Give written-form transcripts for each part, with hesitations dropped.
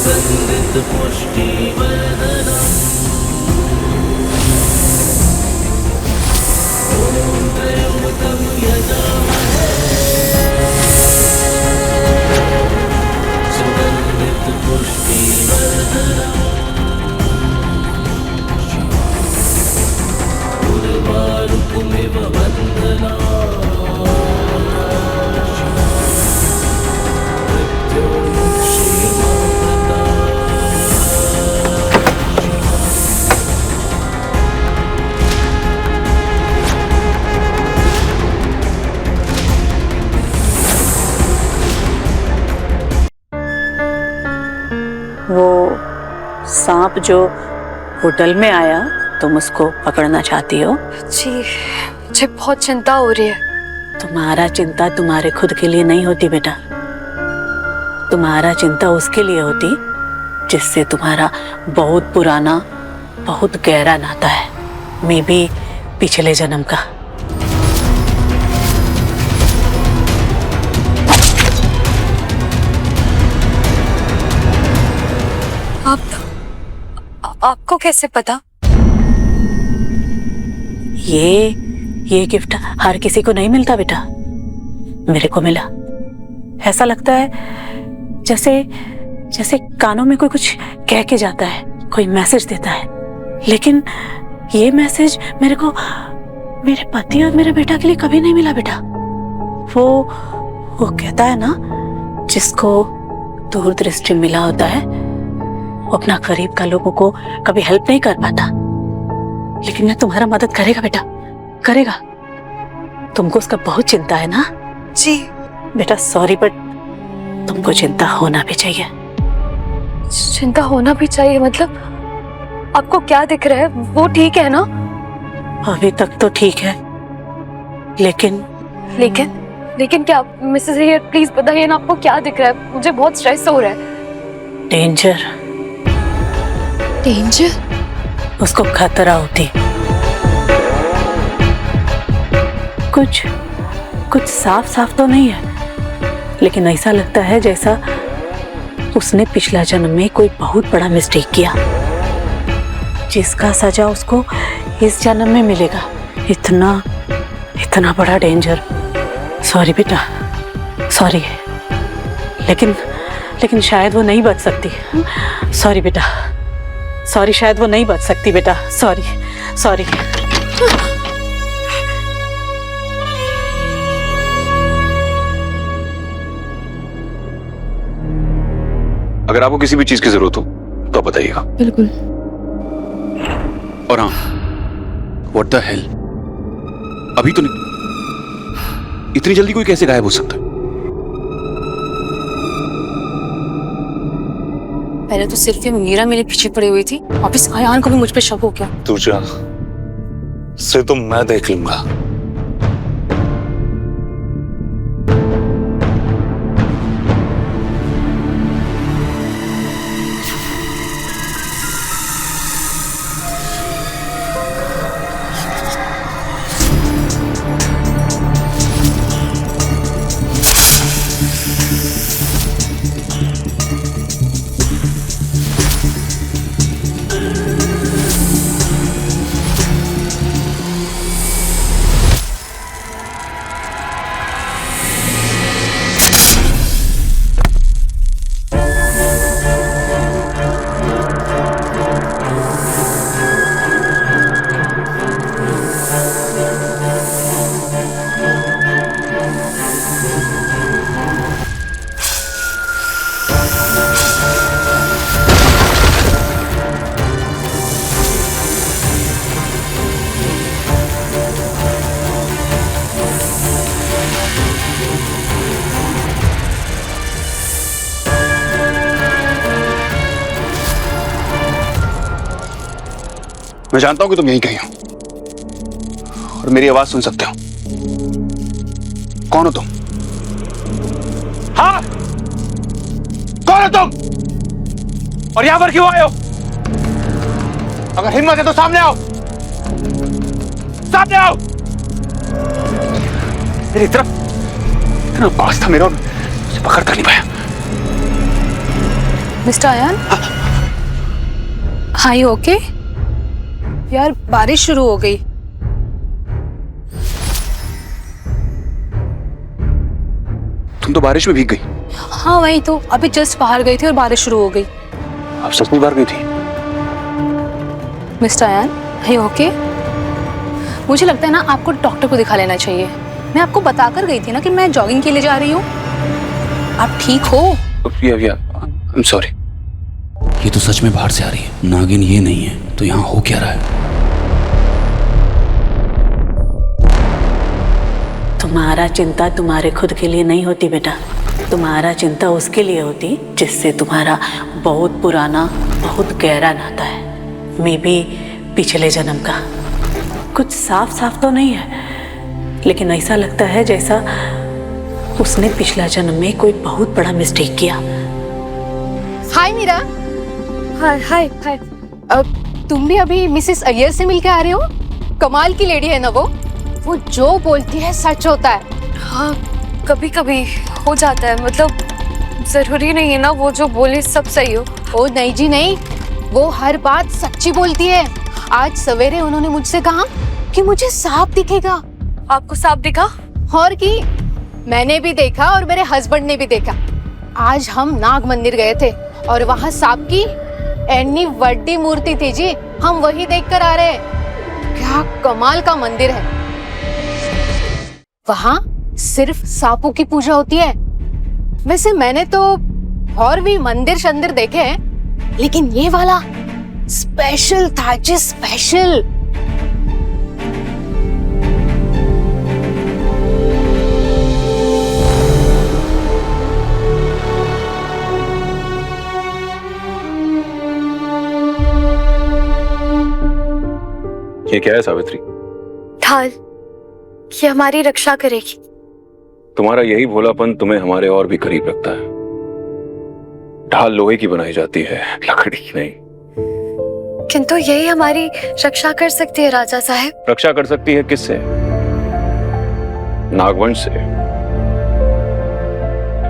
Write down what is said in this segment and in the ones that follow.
सुगन्धित पुष्टिवर्धनम् ॐ त्र्यम्बकं यजामहे सुगन्धित पुष्टिवर्धनम् उर्वारुकमिव बन्धनात् वो सांप जो होटल में आया, तुम उसको पकड़ना चाहती हो? जी, मुझे बहुत चिंता हो रही है। तुम्हारा चिंता तुम्हारे खुद के लिए नहीं होती बेटा, तुम्हारा चिंता उसके लिए होती जिससे तुम्हारा बहुत पुराना, बहुत गहरा नाता है, मे बी पिछले जन्म का। आपको कैसे पता? ये गिफ्ट हर किसी को नहीं मिलता बेटा, मेरे को मिला। ऐसा लगता है जैसे कानों में कोई कुछ कह के जाता है, कोई मैसेज देता है, लेकिन ये मैसेज मेरे को मेरे पति और मेरे बेटा के लिए कभी नहीं मिला बेटा। वो कहता है ना, जिसको दूरदृष्टि मिला होता है वो अपना करीब का लोगों को कभी हेल्प नहीं कर पाता, लेकिन मैं तुम्हारा मदद करेगा बेटा, करेगा। तुमको उसका बहुत चिंता है ना? जी बेटा सॉरी, बट तुमको चिंता होना भी चाहिए। चिंता होना भी चाहिए मतलब? आपको क्या दिख रहा है? वो ठीक है ना? अभी तक तो ठीक है, लेकिन क्या? मिसेस अय्यर प्लीज बताइए ना, आपको क्या दिख रहा है? मुझे बहुत स्ट्रेस हो रहा है। डेंजर, उसको खतरा होती। कुछ साफ तो नहीं है, लेकिन ऐसा लगता है जैसा उसने पिछला जन्म में कोई बहुत बड़ा मिस्टेक किया, जिसका सजा उसको इस जन्म में मिलेगा। इतना बड़ा डेंजर। सॉरी बेटा, सॉरी, लेकिन शायद वो नहीं बच सकती। सॉरी बेटा, सॉरी, शायद वो नहीं बच सकती बेटा। सॉरी। अगर आपको किसी भी चीज की जरूरत हो तो आप बताइएगा। बिल्कुल। और हाँ, व्हाट द हेल, अभी तो नहीं, इतनी जल्दी कोई कैसे गायब हो सकता है? पहले तो सिर्फ ये मीरा मेरे पीछे पड़ी हुई थी, वापस आयान को भी मुझ पे शक हो गया। तुझा से तो मैं देख लूंगा। मैं जानता हूं कि तुम यहीं कहीं हो और मेरी आवाज सुन सकते हो। कौन हो तुम? हाँ, कौन हो तुम और यहां पर क्यों आए हो? अगर हिम्मत है तो सामने आओ, सामने आओ। मेरी तरफ इतना पास था मेरा और उसे पकड़ कर नहीं पाया। मिस्टर अयान, हाँ यू ओके? यार बारिश शुरू हो गई। तुम तो बारिश में भीग गई। हाँ वही तो, अभी जस्ट बाहर गई थी और बारिश शुरू हो गई। आप सच में बाहर गई थी? मिस्टर अयान, है ओके? मुझे लगता है ना आपको डॉक्टर को दिखा लेना चाहिए। मैं आपको बताकर गई थी ना कि मैं जॉगिंग के लिए जा रही हूँ। आप ठीक हो? I am sorry. ये तो सच में बाहर से आ रही है, नागिन ये नहीं है तो यहाँ हो क्या रहा है? तुम्हारा चिंता तुम्हारे खुद के लिए नहीं होती बेटा, तुम्हारा चिंता उसके लिए होती जिससे तुम्हारा बहुत पुराना बहुत गहरा नाता है। मे बी पिछले जन्म का। कुछ साफ साफ तो नहीं है, लेकिन ऐसा लगता है जैसा उसने पिछला जन्म में कोई बहुत बड़ा मिस्टेक किया। हाय मीरा। हाय हाय हाय। तुम भी अभी मिसेस अय्यर से मिलके आ रहे हो? कमाल की लेडी है ना वो जो बोलती है सच होता है। हाँ कभी कभी हो जाता है, मतलब जरूरी नहीं है ना वो जो बोले सब सही हो। ओ नहीं जी नहीं, वो हर बात सच्ची बोलती है। आज सवेरे उन्होंने मुझसे कहा कि मुझे सांप दिखेगा। आपको सांप दिखा? और की मैंने भी देखा और मेरे हस्बैंड ने भी देखा। आज हम नाग मंदिर गए थे और वहाँ सांप की एनी बड़ी मूर्ति थी जी, हम वही देख कर आ रहे हैं। क्या कमाल का मंदिर है। वहाँ सिर्फ सांपों की पूजा होती है। वैसे मैंने तो और भी मंदिर शंदिर देखे हैं, लेकिन ये वाला स्पेशल था जी, स्पेशल। ये क्या है सावित्री? ढाल, ये हमारी रक्षा करेगी। तुम्हारा यही भोलापन तुम्हें हमारे और भी करीब रखता है। ढाल लोहे की बनाई जाती है, लकड़ी की नहीं। किंतु यही हमारी रक्षा कर सकती है राजा साहब। रक्षा कर सकती है किससे? नागवंश से।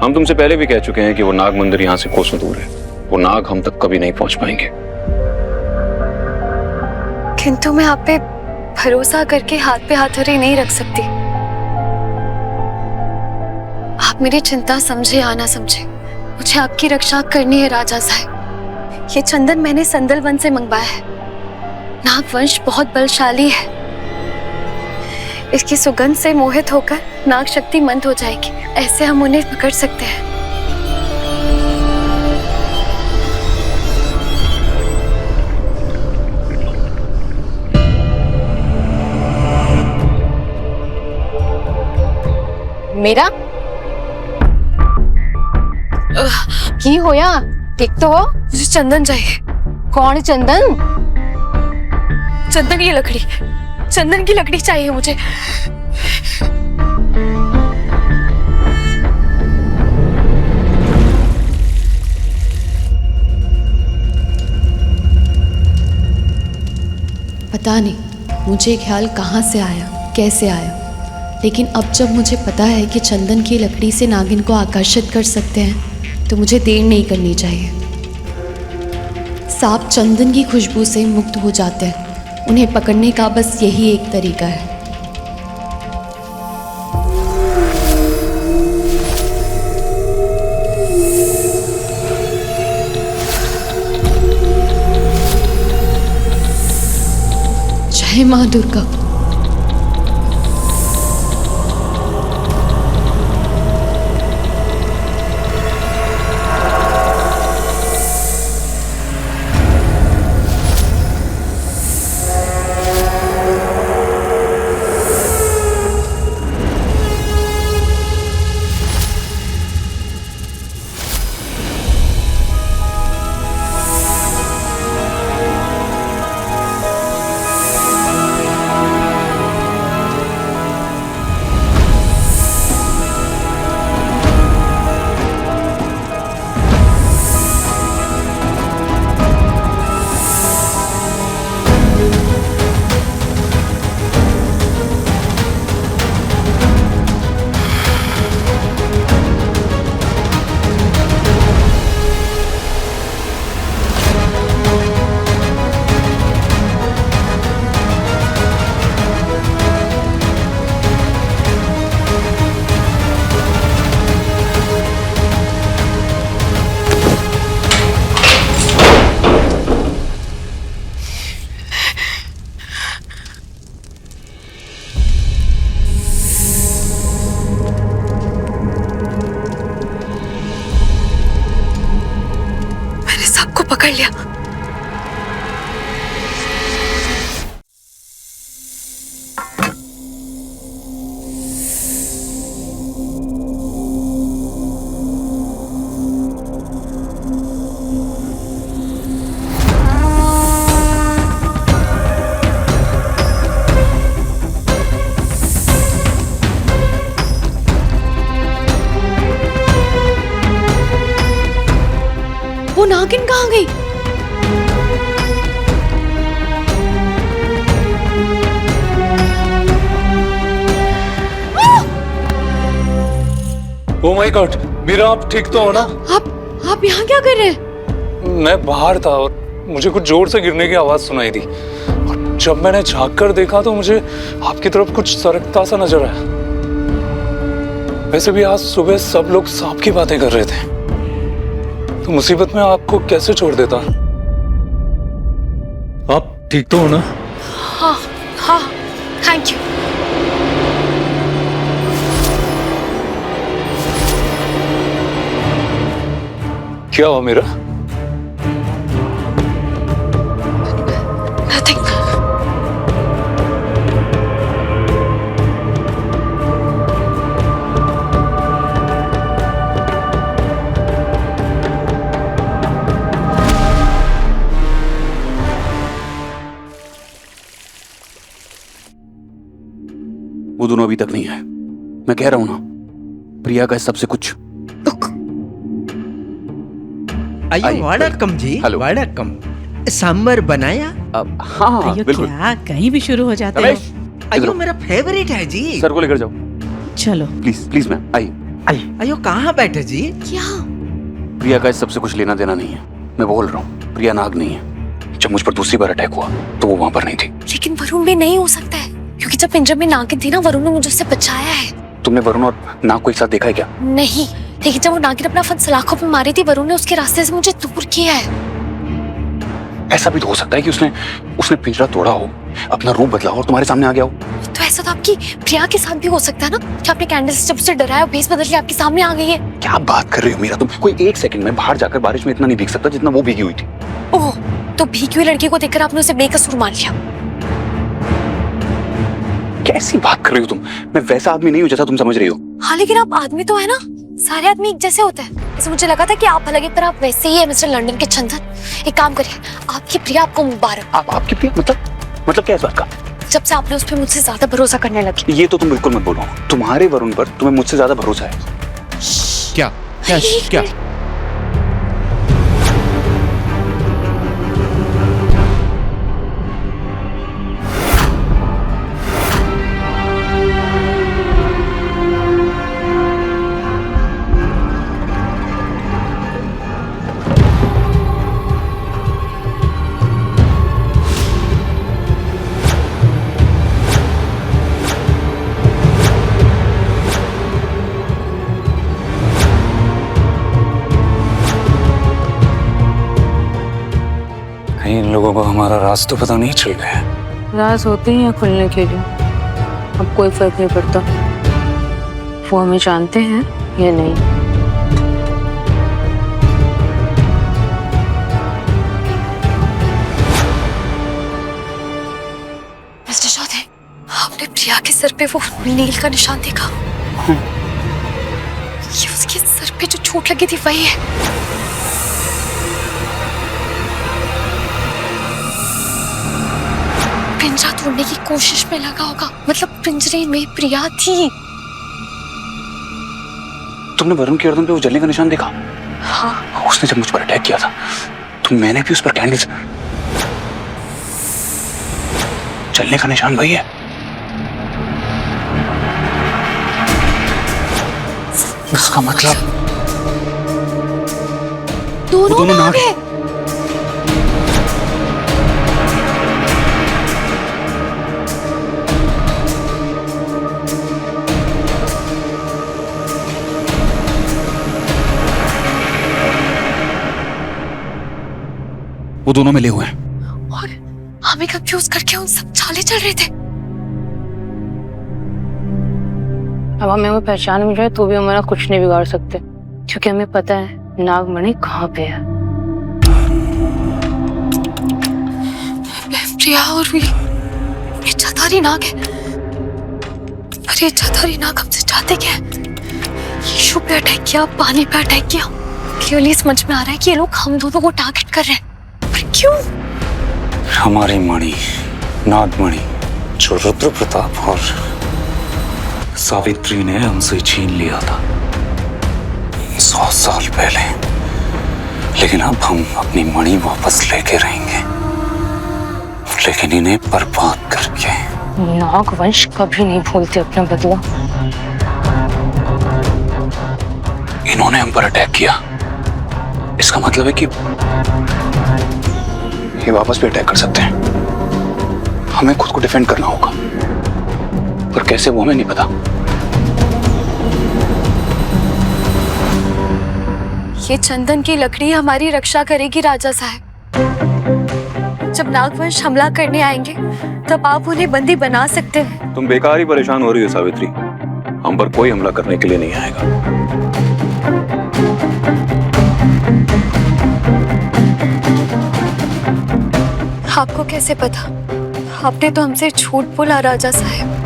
हम तुमसे पहले भी कह चुके हैं कि वो नाग मंदिर यहाँ से कोसों दूर है। वो नाग हम तक कभी नहीं पहुंच पाएंगे। किंतु मैं आप पे भरोसा करके हाथ पे हाथोड़ी नहीं रख सकती। आप मेरी चिंता समझे या ना समझे, मुझे आपकी रक्षा करनी है राजा साहब। ये चंदन मैंने संदल वन से मंगवाया है। नागवंश बहुत बलशाली है। इसकी सुगंध से मोहित होकर नाग शक्ति मंद हो जाएगी। ऐसे हम उन्हें पकड़ सकते हैं। मेरा की होया? ठीक तो हो? मुझे चंदन चाहिए। कौन चंदन? चंदन की लकड़ी, चंदन की लकड़ी चाहिए मुझे। पता नहीं मुझे ख्याल कहाँ से आया, कैसे आया, लेकिन अब जब मुझे पता है कि चंदन की लकड़ी से नागिन को आकर्षित कर सकते हैं तो मुझे देर नहीं करनी चाहिए। सांप चंदन की खुशबू से मुक्त हो जाते हैं। उन्हें पकड़ने का बस यही एक तरीका है। जय मां दुर्गा। नागिन कहाँ गई? ओ माय गॉड, मीरा आप ठीक तो हो ना? आप यहाँ क्या कर रहे हैं? मैं बाहर था और मुझे कुछ जोर से गिरने की आवाज सुनाई दी और जब मैंने झांक कर देखा तो मुझे आपकी तरफ कुछ सरकता सा नजर आया। वैसे भी आज सुबह सब लोग सांप की बातें कर रहे थे, तो मुसीबत में आपको कैसे छोड़ देता। आप ठीक तो हो ना? हाँ हाँ, थैंक यू। क्या हुआ मीरा? Nothing. वो दोनों अभी तक नहीं है। मैं कह रहा हूं ना, प्रिया का सबसे कुछ। अयो वड़कम जी, हेलो। वड़कम। सांबर बनाया? हाँ अयो बिल्कुल। क्या कहीं भी शुरू हो जाते हो। अयो मेरा फेवरेट है जी। सर को लेकर जाओ चलो प्लीज प्लीज मैम, आइए। अयो कहाँ बैठे जी? क्या? प्रिया का इस सबसे कुछ लेना देना नहीं है। मैं बोल रहा हूँ, प्रिया नाग नहीं है। जब मुझ पर दूसरी बार अटैक हुआ तो वो वहां पर नहीं थी। लेकिन वरुण भी नहीं हो सकता है, क्योंकि जब पिंजरे में नागिन थी ना, वरुण ने मुझे उससे बचाया है। तुमने वरुण और नाग को एक साथ देखा है क्या? नहीं, लेकिन जब वो नागिन अपना फन सलाखों पे मारी थी, वरुण ने उसके रास्ते से मुझे दूर किया है। ऐसा भी तो हो सकता है कि उसने पिंजरा तोड़ा हो, अपना रूप बदला हो और तुम्हारे सामने आ गया हो। तो ऐसा तो आपकी प्रिया के साथ भी हो सकता है ना, कि आपने कैंडल से जब उसे डराया, भेस बदल के आपके सामने आ गई है। क्या बात कर रही हो मीरा? तुम कोई एक सेकंड में बाहर जाकर बारिश में इतना नहीं भीग सकता जितना वो भीगी हुई थी। ओह, तो भीगी हुई लड़की को देखकर आपने उसे बेकसूर मान लिया। कैसी बात कर रही हो तुम? मैं वैसा आदमी नहीं हूँ जैसा तुम समझ रही हो। हाँ, लेकिन आप आदमी तो है ना, सारे आदमी एक जैसे होते हैं। जैसे मुझे लगा था कि आप अलग है, पर आप वैसे ही है मिस्टर लंदन के चंदन। एक काम करिए, आपकी प्रिया आपको मुबारक। आपकी प्रिया मतलब क्या इस बात का? जब से आपने उस पर मुझसे ज्यादा भरोसा करने लगे। ये तो तुम बिल्कुल मत बोलो। तुम्हारे वरुण पर तुम्हें मुझसे ज्यादा भरोसा है। क्या क्या क्या? कहीं इन लोगों को हमारा राज तो पता नहीं चल गया। राज होते ही हैं खुलने के लिए, अब कोई फर्क नहीं पड़ता वो हमें जानते हैं या नहीं। मिस्टर चौधरी, आपने प्रिया के सर पे वो नील का निशान देखा? ये उसके सर पे जो चोट लगी थी वही है। पिंजरा तोड़ने की कोशिश में लगा होगा, मतलब पिंजरे में प्रिया थी। तुमने वरुण की गर्दन पे वो जलने का निशान देखा? हाँ। उसने जब मुझ पर अटैक किया था तो मैंने भी उस पर कैंडल जलने का निशान वही है। इसका मतलब दोनों नाग हैं। वो दोनों मिले हुए हैं और हमें कंफ्यूज करके उन सब चाले चल रहे थे। अब हमें वो पहचान मिल जाए तो भी हमारा कुछ नहीं बिगाड़ सकते, क्योंकि हमें पता है नागमणि कहाँ पे है। प्रिया और ये चाधारी नाग है। पर ये चाधारी नाग हमसे चाहते क्या है? यीशु पे अटैक किया, पानी पे अटैक किया। क्लियरली समझ में आ रहा है कि ये लोग हम दोनों को टारगेट कर रहे हैं। पर क्यों? हमारी मणि, नागमणि, जो रुद्र प्रताप और सावित्री ने हमसे छीन लिया था 100 साल पहले। लेकिन अब हम अपनी मणि वापस लेके रहेंगे, लेकिन इन्हें बर्बाद करके। नागवंश कभी नहीं भूलते अपना बदला। इन्होंने हम पर अटैक किया, इसका मतलब है कि ये वापस भी अटैक कर सकते हैं। हमें खुद को डिफेंड करना होगा, पर कैसे वो हमें नहीं पता। ये चंदन की लकड़ी हमारी रक्षा करेगी राजा साहब। जब नागवंश हमला करने आएंगे तब आप उन्हें बंदी बना सकते हैं। तुम बेकार ही परेशान हो रही हो सावित्री, हम पर कोई हमला करने के लिए नहीं आएगा। आपको कैसे पता? आपने तो हमसे झूठ बोला राजा साहब।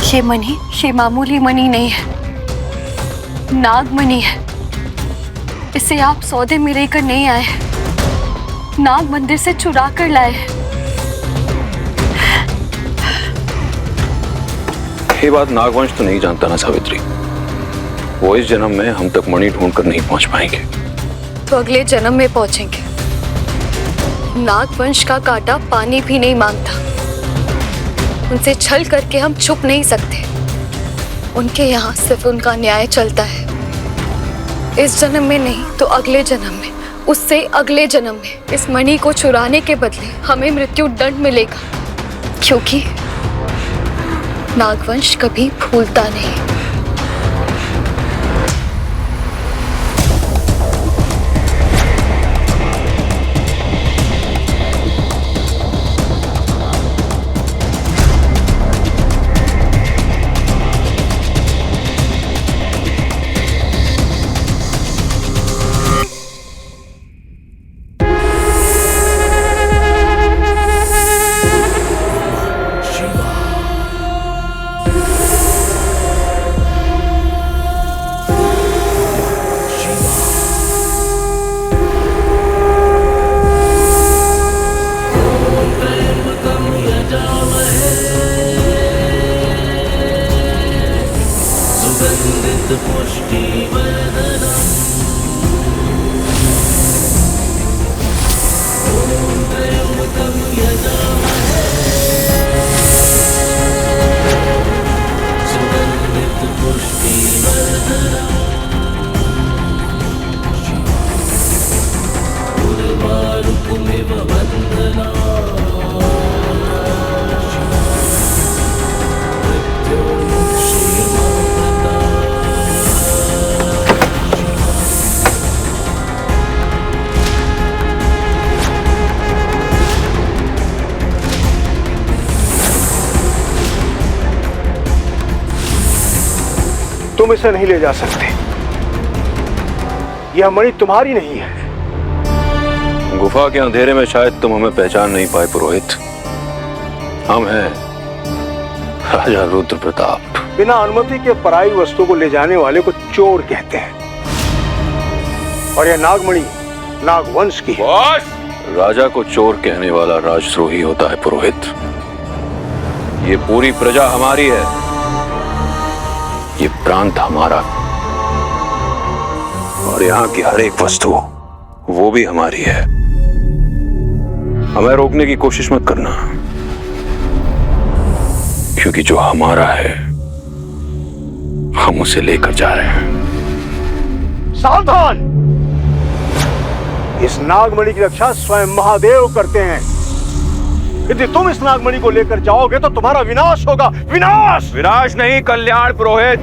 ये मणि, ये मामूली मणि नहीं है, नागमणि है। इसे आप सौदे में लेकर नहीं आए हैं, नाग मंदिर से चुरा कर लाए हैं। ये बात नागवंश तो नहीं जानता ना सावित्री। वो इस जन्म में हम तक मणि ढूंढ कर नहीं पहुंच पाएंगे। तो अगले जन्म में पहुंचेंगे। नागवंश का कांटा पानी भी नहीं मांगता। उनसे छल करके हम छुप नहीं सकते। उनके यहाँ सिर्फ उनका न्याय चलता है। इस जन्म में नहीं तो अगले जन्म में, उससे अगले जन्म में इस मणि को चुराने के बदले हमें मृत्यु दंड मिलेगा, क्योंकि नागवंश कभी भूलता नहीं। तुम इसे नहीं ले जा सकते। यह मणि तुम्हारी नहीं है। गुफा के अंधेरे में शायद तुम हमें पहचान नहीं पाए पुरोहित। हम हैं राजा रुद्र प्रताप। बिना अनुमति के पराई वस्तु को ले जाने वाले को चोर कहते हैं, और यह नागमणि नागवंश की है। राजा को चोर कहने वाला राजद्रोही होता है पुरोहित। ये पूरी प्रजा हमारी है, ये प्रांत हमारा, और यहाँ की हर एक वस्तु वो भी हमारी है। हमें रोकने की कोशिश मत करना, क्योंकि जो हमारा है हम उसे लेकर जा रहे हैं। सावधान! इस नागमणि की रक्षा स्वयं महादेव करते हैं। यदि तुम इस नागमणि को लेकर जाओगे तो तुम्हारा विनाश होगा। विनाश! विनाश नहीं, कल्याण पुरोहित।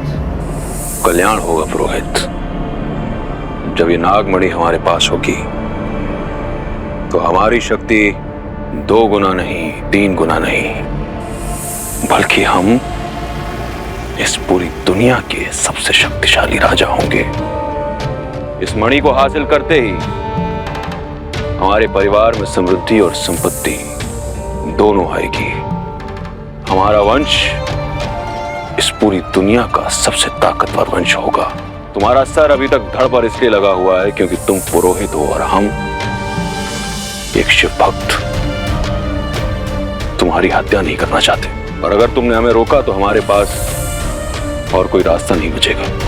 कल्याण होगा पुरोहित। जब ये नागमणि हमारे पास होगी तो हमारी शक्ति 2 गुना नहीं, 3 गुना नहीं, बल्कि हम इस पूरी दुनिया के सबसे शक्तिशाली राजा होंगे। इस मणि को हासिल करते ही हमारे परिवार में समृद्धि और संपत्ति दोनों आएगी। हमारा वंश इस पूरी दुनिया का सबसे ताकतवर वंश होगा। तुम्हारा सर अभी तक धड़ पर इसलिए लगा हुआ है क्योंकि तुम पुरोहित हो और हम एक शिव भक्त तुम्हारी हत्या नहीं करना चाहते, और अगर तुमने हमें रोका तो हमारे पास और कोई रास्ता नहीं बचेगा।